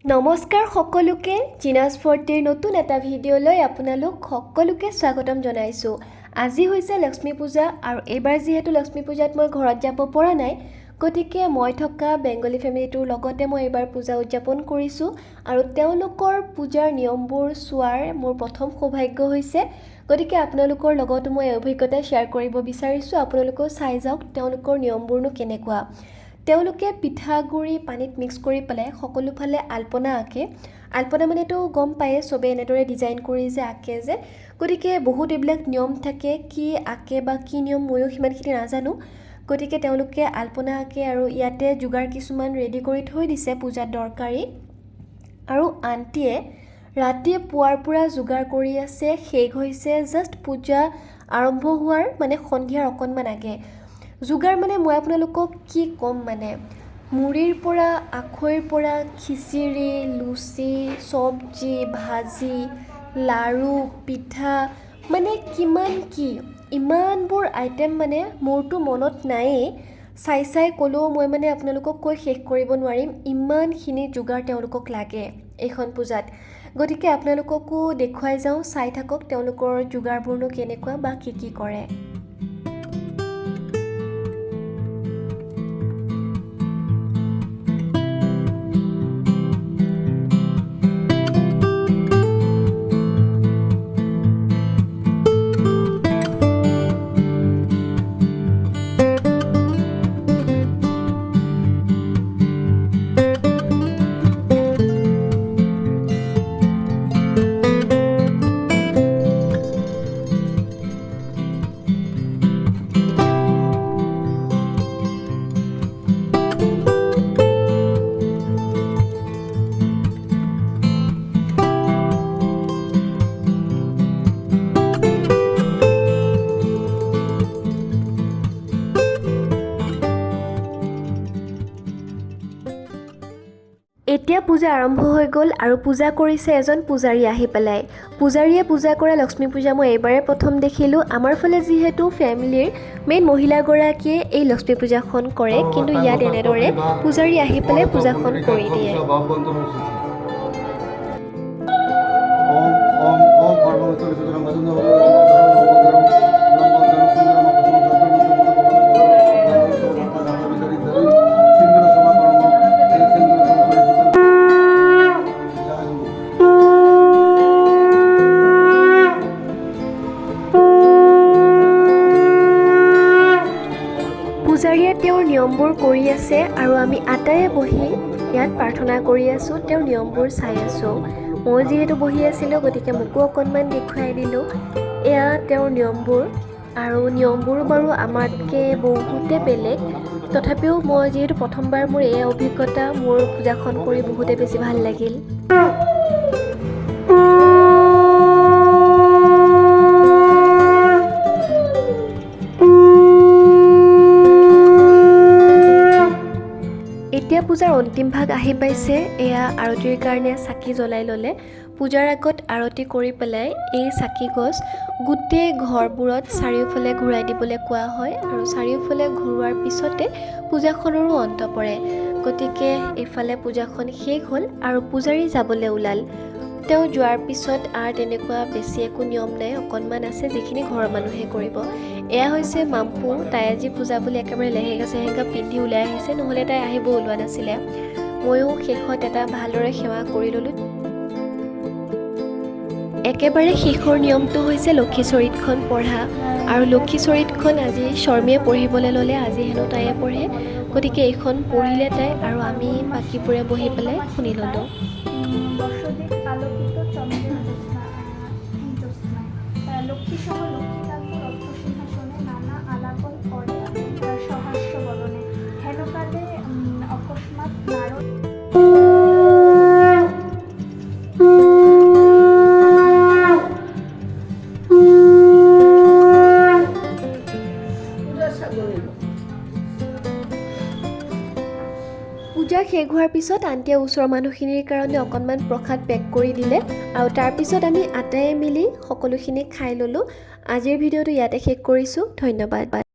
নমস্কাৰ সকলোকে জিনাছ ফৰ্টিৰ নতুন এটা ভিডিঅ'লৈ আপোনালোক সকলোকে স্বাগতম জনাইছোঁ। আজি হৈছে লক্ষ্মী পূজা আৰু এইবাৰ যিহেতু লক্ষ্মী পূজাত মই ঘৰত যাব পৰা নাই, গতিকে মই থকা বেংগলী ফেমিলিটোৰ লগতে মই এইবাৰ পূজা উদযাপন কৰিছোঁ আৰু তেওঁলোকৰ পূজাৰ নিয়মবোৰ চোৱাৰ মোৰ প্ৰথম সৌভাগ্য হৈছে। গতিকে আপোনালোকৰ লগতো মই এই অভিজ্ঞতা শ্বেয়াৰ কৰিব বিচাৰিছোঁ। আপোনালোকেও চাই যাওক তেওঁলোকৰ নিয়মবোৰনো কেনেকুৱা। তেওঁলোকে পিঠাগুড়ি পানীত মিক্স কৰি পেলাই সকলোফালে আলপনা আঁকে। আলপনা মানেতো গম পায়ে চবে এনেদৰে ডিজাইন কৰি যে আঁকে যে, গতিকে বহুত এইবিলাক নিয়ম থাকে, কি আঁকে বা কি নিয়ম ময়ো সিমানখিনি নাজানো। গতিকে তেওঁলোকে আলপনা আঁকে আৰু ইয়াতে যোগাৰ কিছুমান ৰেডি কৰি থৈ দিছে পূজাত দৰকাৰী। আৰু আণ্টিয়ে ৰাতিয়ে পুৱাৰ পৰা যোগাৰ কৰি আছে, শেষ হৈছে জাষ্ট পূজা আৰম্ভ হোৱাৰ মানে সন্ধিয়াৰ অকণমান আগে। যোগাৰ মানে মই আপোনালোকক কি ক'ম, মানে মুড়িৰ পৰা আখৈৰ পৰা খিচিৰি, লুচি, চব্জি, ভাজি, লাড়ু, পিঠা, মানে কিমান কি ইমানবোৰ আইটেম মানে মোৰতো মনত নায়েই। চাই ক'লেও মই মানে আপোনালোকক কৈ শেষ কৰিব নোৱাৰিম, ইমানখিনি যোগাৰ তেওঁলোকক লাগে এইখন পূজাত। গতিকে আপোনালোককো দেখুৱাই যাওঁ, চাই থাকক তেওঁলোকৰ যোগাৰবোৰনো কেনেকুৱা বা কি কৰে। এতিয়া পূজা আৰম্ভ হৈ গ'ল আৰু পূজা কৰিছে এজন পূজাৰী আহি পেলাই। পূজাৰীয়ে পূজা কৰা লক্ষ্মী পূজা মই এইবাৰে প্ৰথম দেখিলোঁ। আমাৰ ফালে যিহেতু ফেমিলিৰ মেইন মহিলাগৰাকীয়ে এই লক্ষ্মী পূজাখন কৰে, কিন্তু ইয়াত এনেদৰে পূজাৰী আহি পেলাই পূজাখন কৰি দিয়ে। পূজাৰীয়ে তেওঁৰ নিয়মবোৰ কৰি আছে আৰু আমি আটায়ে বহি ইয়াত প্ৰাৰ্থনা কৰি আছোঁ, তেওঁৰ নিয়মবোৰ চাই আছোঁ। মই যিহেতু বহি আছিলোঁ, গতিকে মোকো অকণমান দেখুৱাই দিলোঁ এয়া তেওঁৰ নিয়মবোৰ। আৰু নিয়মবোৰো বাৰু আমাতকৈ বহুতে বেলেগ, তথাপিও মই যিহেতু প্ৰথমবাৰ মোৰ এই অভিজ্ঞতা, মোৰ পূজাখন কৰি বহুতে বেছি ভাল লাগিল। এতিয়া পূজাৰ অন্তিম ভাগ আহি পাইছে। এয়া আৰতিৰ কাৰণে চাকি জ্বলাই ল'লে। পূজাৰ আগত আৰতি কৰি পেলাই এই চাকি গছ গোটেই ঘৰবোৰত চাৰিওফালে ঘূৰাই দিবলৈ কোৱা হয় আৰু চাৰিওফালে ঘূৰোৱাৰ পিছতে পূজাখনৰো অন্ত পৰে। গতিকে এইফালে পূজাখন শেষ হ'ল আৰু পূজাৰী যাবলৈ ওলাল। তেওঁ যোৱাৰ পিছত আৰু তেনেকুৱা বেছি একো নিয়ম নাই, অকণমান আছে যিখিনি ঘৰৰ মানুহে কৰিব। এয়া হৈছে মাম্পু, তাই আজি পূজা বুলি একেবাৰে লেহেংগা চেহেংগা পিন্ধি ওলাই আহিছে, নহ'লে তাই আহিব ওলোৱা নাছিলে। ময়ো শেষত এটা ভালদৰে সেৱা কৰি ল'লোঁ। একেবাৰে শেষৰ নিয়মটো হৈছে লক্ষী চৰিতখন পঢ়া, আৰু লক্ষী চৰিতখন আজি শৰ্মীয়ে পঢ়িবলৈ ল'লে। আজি হেনো তাইয়ে পঢ়ে, গতিকে এইখন পঢ়িলে তাই আৰু আমি বাকীবোৰে বহি পেলাই শুনি ল'লোঁ। পূজা শেষ হোৱাৰ পিছত আণ্টিয়ে ওচৰৰ মানুহখিনিৰ কাৰণে অকণমান প্ৰসাদ পেক কৰি দিলে আৰু তাৰপিছত আমি আটায়ে মিলি সকলোখিনি খাই ল'লোঁ। আজিৰ ভিডিঅ'টো ইয়াতে শেষ কৰিছোঁ। ধন্যবাদ।